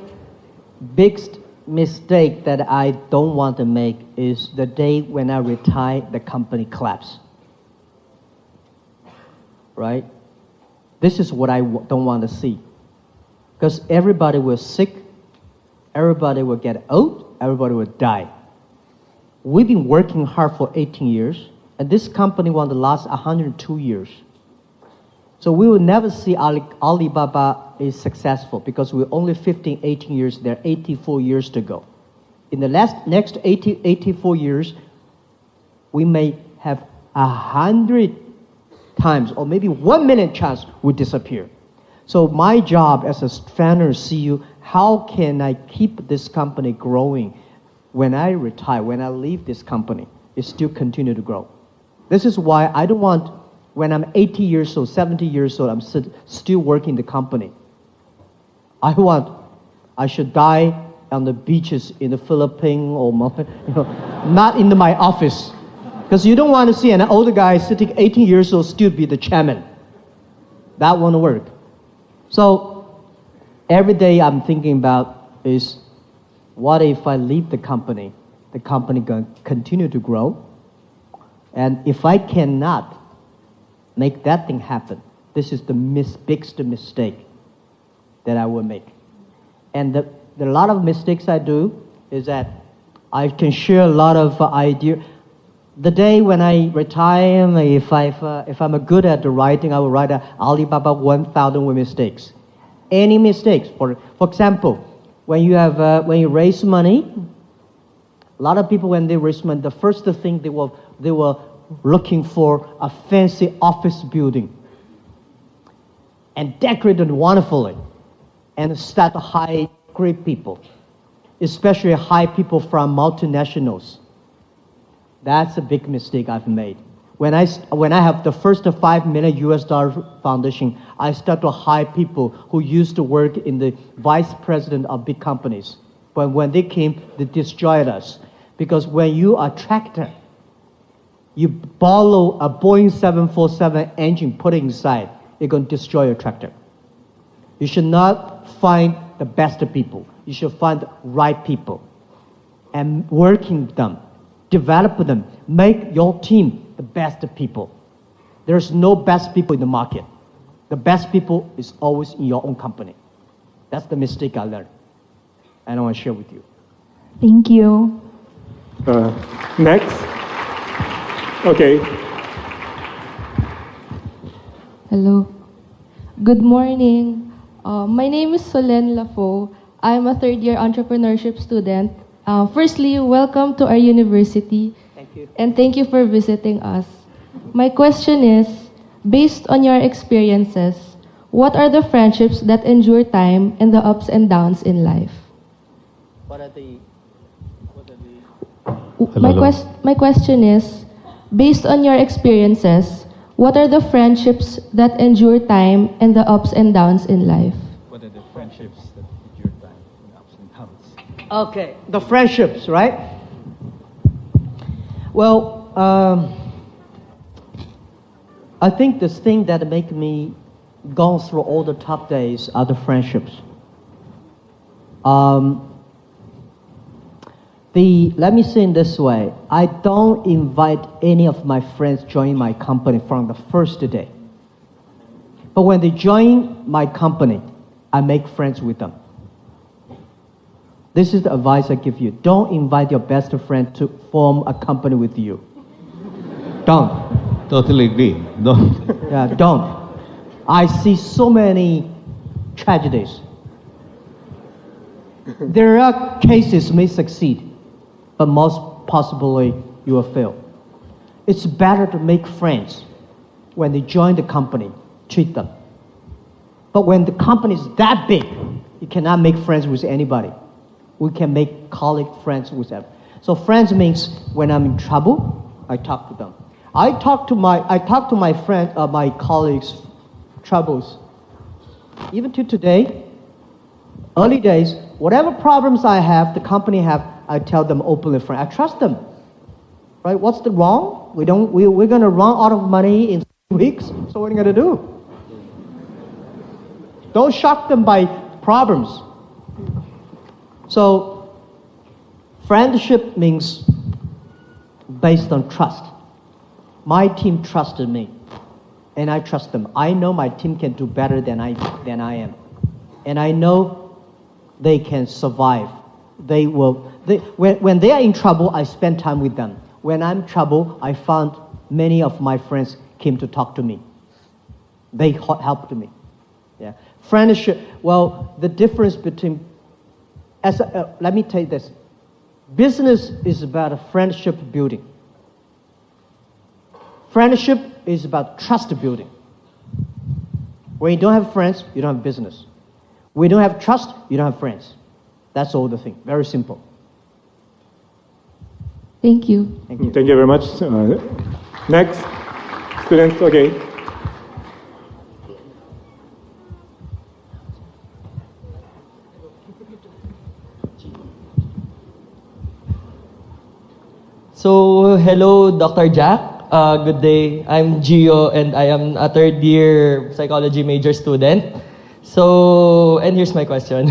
biggest mistake that I don't want to make is the day when I retire, the company collapse. Right? This is what I don't want to see. Because everybody will sick, everybody will get old, everybody will die. We've been working hard for 18 years, and this company want to last 102 years. So we will never see Alibaba is successful because we're only 15, 18 years there, 84 years to go. In the next 84 years, we may have 100 times or maybe 1 million chance we disappear. So my job as a founder, CEO, how can I keep this company growing when I retire, when I leave this company, it still continue to grow. This is why I don't want, when I'm 80 years old, 70 years old, I'm still working the company. I should die on the beaches in the Philippines or not in my office. Because you don't want to see an older guy sitting 18 years old still be the chairman. That won't work. So every day I'm thinking about is, what if I leave the company going to continue to grow? And if I cannot make that thing happen, this is the biggest mistake that I will make. And the lot of mistakes I do is that I can share a lot of ideas. The day when I retire, if I'm good at the writing, I will write Alibaba 1,000 mistakes. Any mistakes, for example, when you raise money, a lot of people when they raise money, the first thing they were looking for a fancy office building and decorated wonderfully, and start to hire great people, especially hire people from multinationals. That's a big mistake I've made. When I have the first $5 million foundation, I start to hire people who used to work in the vice president of big companies. But when they came, they destroyed us. Because when you are a tractor, you borrow a Boeing 747 engine, put it inside, you're going to destroy your tractor. You should not find the best people. You should find the right people and working them, develop them, make your team the best people. There's no best people in the market. The best people is always in your own company. That's the mistake I learned, and I want to share with you. Thank you. Next. Okay. Hello. Good morning. My name is Solen Lafo. I'm a third-year entrepreneurship student. Firstly, welcome to our university. Thank you. And thank you for visiting us. My question is, based on your experiences, what are the friendships that endure time and the ups and downs in life? My question is, based on your experiences, What are the friendships that endure time and the ups and downs in life? What are the friendships that endure time and ups and downs? Okay, the friendships, right? Well, I think the thing that make me go through all the tough days are the friendships. Let me say it this way. I don't invite any of my friends join my company from the first day. But when they join my company, I make friends with them. This is the advice I give you. Don't invite your best friend to form a company with you. Don't. Totally agree. Don't. Yeah, don't. I see so many tragedies. There are cases may succeed, but most possibly you will fail. It's better to make friends when they join the company, treat them. But when the company is that big, you cannot make friends with anybody. We can make colleague friends with them. So friends means when I'm in trouble, I talk to them. I talk to my friend, my colleagues' troubles. Even to today, early days, whatever problems I have, the company have, I tell them openly, friend. I trust them. Right? What's the wrong? We're going to run out of money in 6 weeks. So what are you going to do? Don't shock them by problems. So friendship means based on trust. My team trusted me, and I trust them. I know my team can do better than I am, and I know they can survive. They will. When they are in trouble, I spend time with them. When I'm in trouble, I found many of my friends came to talk to me. They helped me. Yeah, friendship. Well, the difference between let me tell you this: business is about a friendship building. Friendship is about trust building. When you don't have friends, you don't have business. When you don't have trust, you don't have friends. That's all the thing. Very simple. Thank you. Thank you. Thank you very much. Next, students, okay. So, hello, Dr. Jack. Good day. I'm Gio, and I am a third-year psychology major student. So, and here's my question.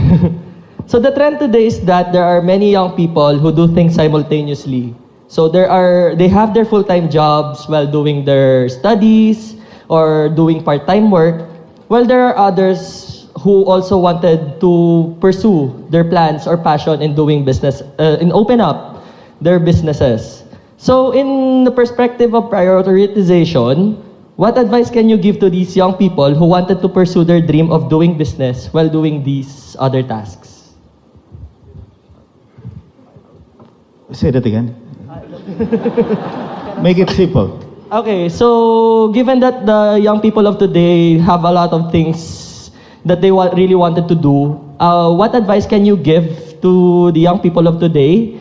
So, the trend today is that there are many young people who do things simultaneously. So, they have their full-time jobs while doing their studies or doing part-time work, while there are others who also wanted to pursue their plans or passion in doing business, and open up their businesses. So in the perspective of prioritization, what advice can you give to these young people who wanted to pursue their dream of doing business while doing these other tasks? Say that again. Make it simple. Okay, so given that the young people of today have a lot of things that they really wanted to do, what advice can you give to the young people of today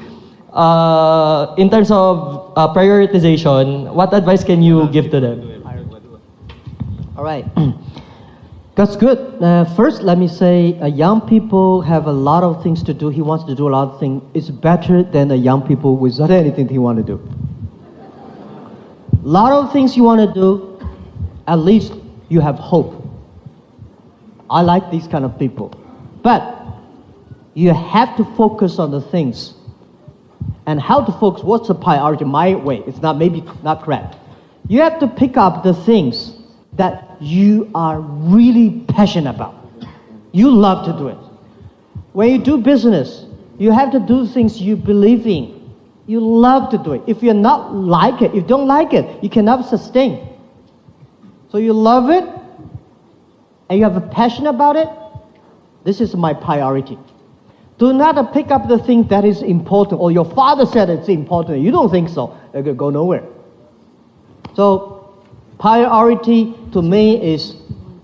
in terms of prioritization? What advice can you give to them? All right. That's good. First, let me say, young people have a lot of things to do. He wants to do a lot of things. It's better than the young people without anything he want to do. A lot of things you want to do, at least you have hope. I like these kind of people. But you have to focus on the things. And how to focus, what's the priority? My way, it's maybe not correct. You have to pick up the things that you are really passionate about. You love to do it. When you do business, you have to do things you believe in. You love to do it. If you don't like it, you cannot sustain. So you love it, and you have a passion about it. This is my priority. Do not pick up the thing that is important, or your father said it's important. You don't think so. It could go nowhere. So priority to me is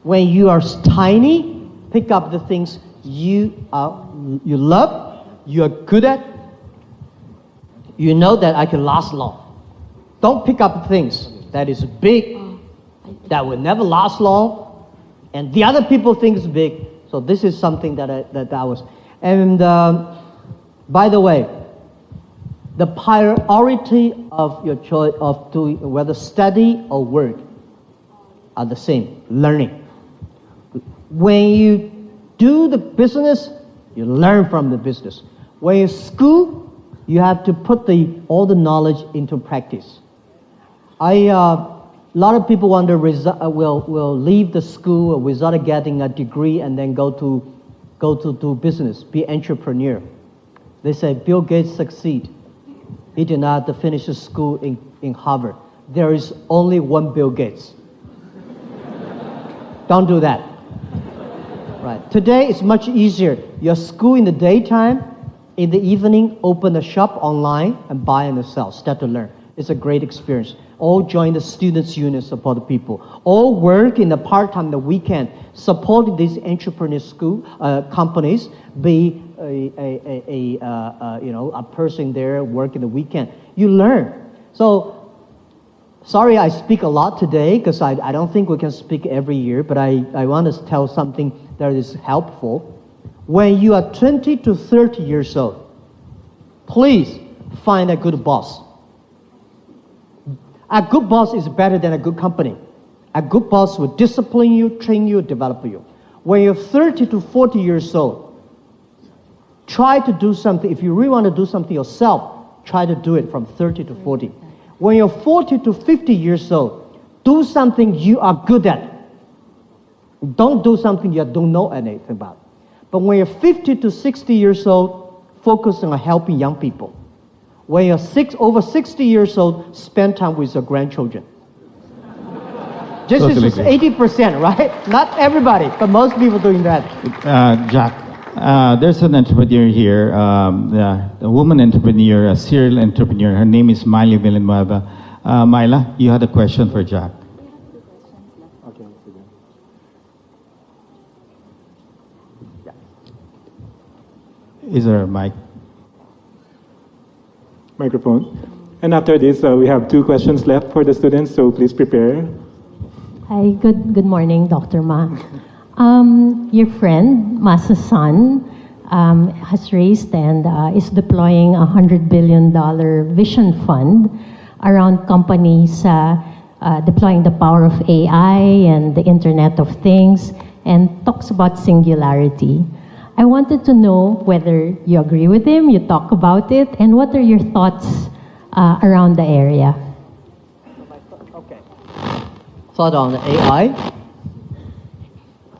when you are tiny, pick up the things you love, you are good at. You know that I can last long. Don't pick up things that is big that will never last long, and the other people think it's big. So this is something that I was. And by the way, the priority of your choice of doing whether study or work are the same. Learning. When you do the business, you learn from the business. When you school, you have to put all the knowledge into practice. A lot of people will leave the school without getting a degree and then go to do business, be entrepreneur. They say Bill Gates succeed. He did not finish the school in Harvard. There is only one Bill Gates. Don't do that. Right. Today it's much easier. Your school in the daytime, in the evening, open a shop online and buy and sell. Start to learn. It's a great experience. All join the students' union, support the people. All work in the part-time, the weekend, support these entrepreneur school companies. Be a person there working the weekend. You learn. So, sorry I speak a lot today because I don't think we can speak every year, but I want to tell something that is helpful. When you are 20 to 30 years old, please find a good boss. A good boss is better than a good company. A good boss will discipline you, train you, develop you. When you're 30 to 40 years old, try to do something. If you really want to do something yourself, try to do it from 30 to 40. When you're 40 to 50 years old, do something you are good at. Don't do something you don't know anything about. But when you're 50 to 60 years old, focus on helping young people. When you're over 60 years old, spend time with your grandchildren. This is 80%, right? Not everybody, but most people doing that. Jack, there's an entrepreneur here, a woman entrepreneur, a serial entrepreneur. Her name is Miley Villanueva. Myla, you had a question for Jack. Is there a mic? Microphone. And after this, we have 2 questions left for the students, so please prepare. Hi, good morning, Dr. Ma. Your friend, Masa's son, has raised and is deploying a $100 billion vision fund around companies deploying the power of AI and the Internet of Things, and talks about singularity. I wanted to know whether you agree with him, you talk about it, and what are your thoughts around the area? Okay. Thought on the AI?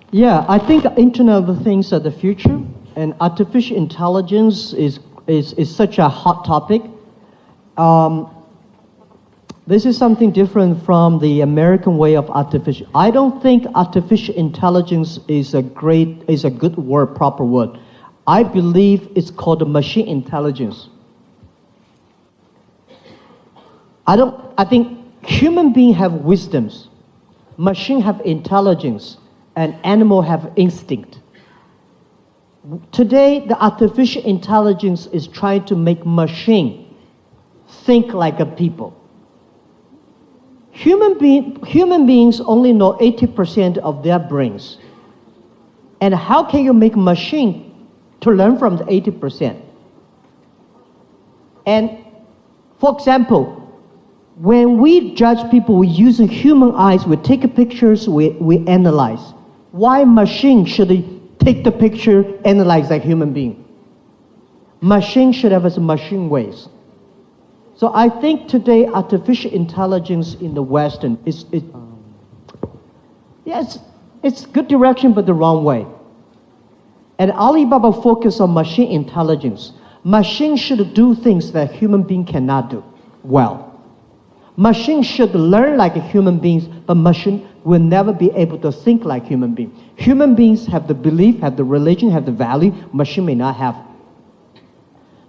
Yeah, I think Internet of Things are the future, and artificial intelligence is such a hot topic. This is something different from the American way of artificial. I don't think artificial intelligence is a good word, proper word. I believe it's called machine intelligence. I think human beings have wisdoms, machine have intelligence, and animal have instinct. Today, the artificial intelligence is trying to make machine think like a people. Human beings only know 80% of their brains. And how can you make machine to learn from the 80%? And for example, when we judge people, we use human eyes, we take pictures, we analyze. Why machine should take the picture, analyze like human being? Machine should have its machine ways. So I think today artificial intelligence in the Western it's good direction but the wrong way. And Alibaba focus on machine intelligence. Machine should do things that human being cannot do well. Machine should learn like human beings, but machine will never be able to think like human beings. Human beings have the belief, have the religion, have the value, machine may not have.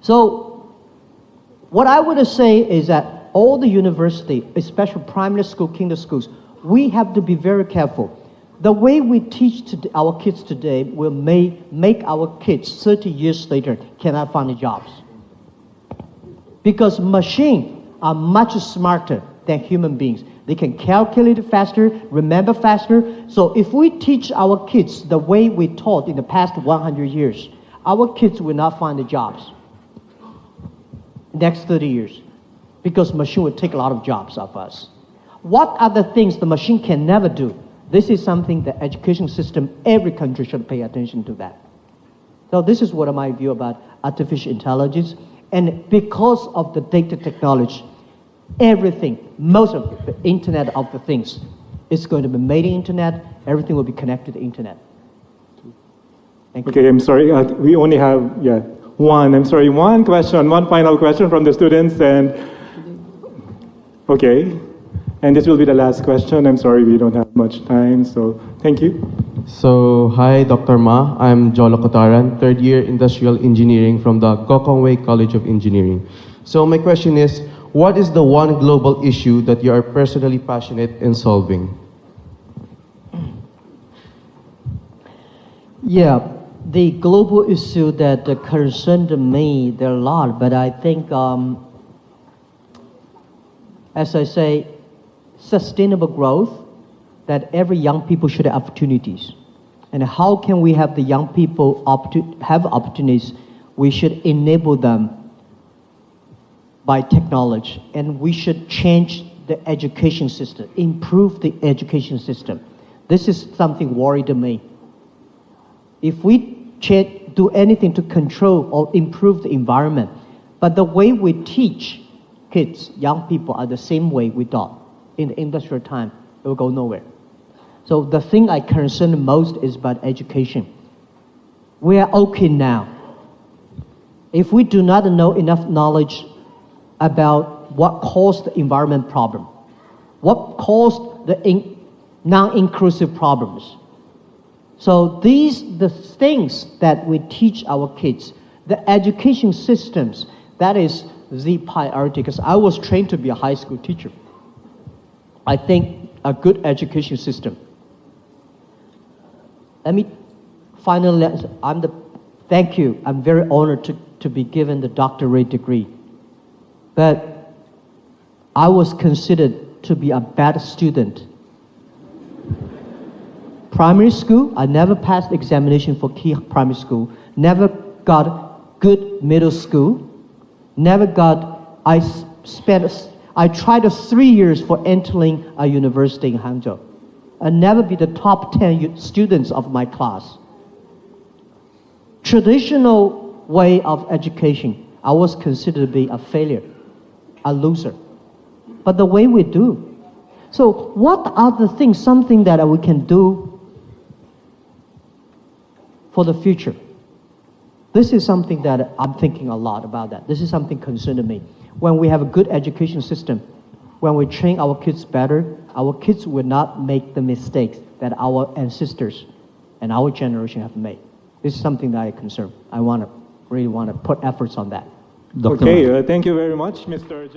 So what I would say is that all the university, especially primary school, kinder schools, we have to be very careful. The way we teach our kids today will make our kids 30 years later cannot find jobs. Because machines are much smarter than human beings. They can calculate faster, remember faster. So if we teach our kids the way we taught in the past 100 years, our kids will not find the jobs next 30 years because machine will take a lot of jobs of us. What are the things the machine can never do? This is something the education system, every country should pay attention to that. So this is what my view about artificial intelligence. And because of the data technology, everything, most of the Internet of the things is going to be made in Internet. Everything will be connected to the Internet. Thank you. Okay, I'm sorry. We only have one question, one final question from the students, and okay. And this will be the last question. I'm sorry we don't have much time, so thank you. So, hi, Dr. Ma. I'm Jolo Kotaran, third year industrial engineering from the Gokongwei College of Engineering. So, my question is, what is the one global issue that you are personally passionate in solving? Yeah, the global issue that concerned me, there are a lot, but I think, as I say, sustainable growth, that every young people should have opportunities. And how can we have the young people have opportunities? We should enable them by technology, and we should change the education system, improve the education system. This is something worried to me. If we do anything to control or improve the environment, but the way we teach kids, young people, are the same way we taught in the industrial time, it will go nowhere. So the thing I concern most is about education. We are okay now. If we do not know enough knowledge about what caused the environment problem, what caused the non-inclusive problems. So the things that we teach our kids, the education systems, that is the priority, because I was trained to be a high school teacher. I think a good education system. Let me finally, thank you. I'm very honored to be given the doctorate degree. But I was considered to be a bad student. Primary school, I never passed examination for key primary school, never got good middle school, I tried 3 years for entering a university in Hangzhou. I never be the top 10 students of my class. Traditional way of education, I was considered to be a failure, a loser. But the way we do. So what are the things, something that we can do for the future? This is something that I'm thinking a lot about that. This is something concerning me. When we have a good education system, when we train our kids better, our kids will not make the mistakes that our ancestors and our generation have made. This is something that I concern. I really want to put efforts on that. Okay, thank you very much, Mr.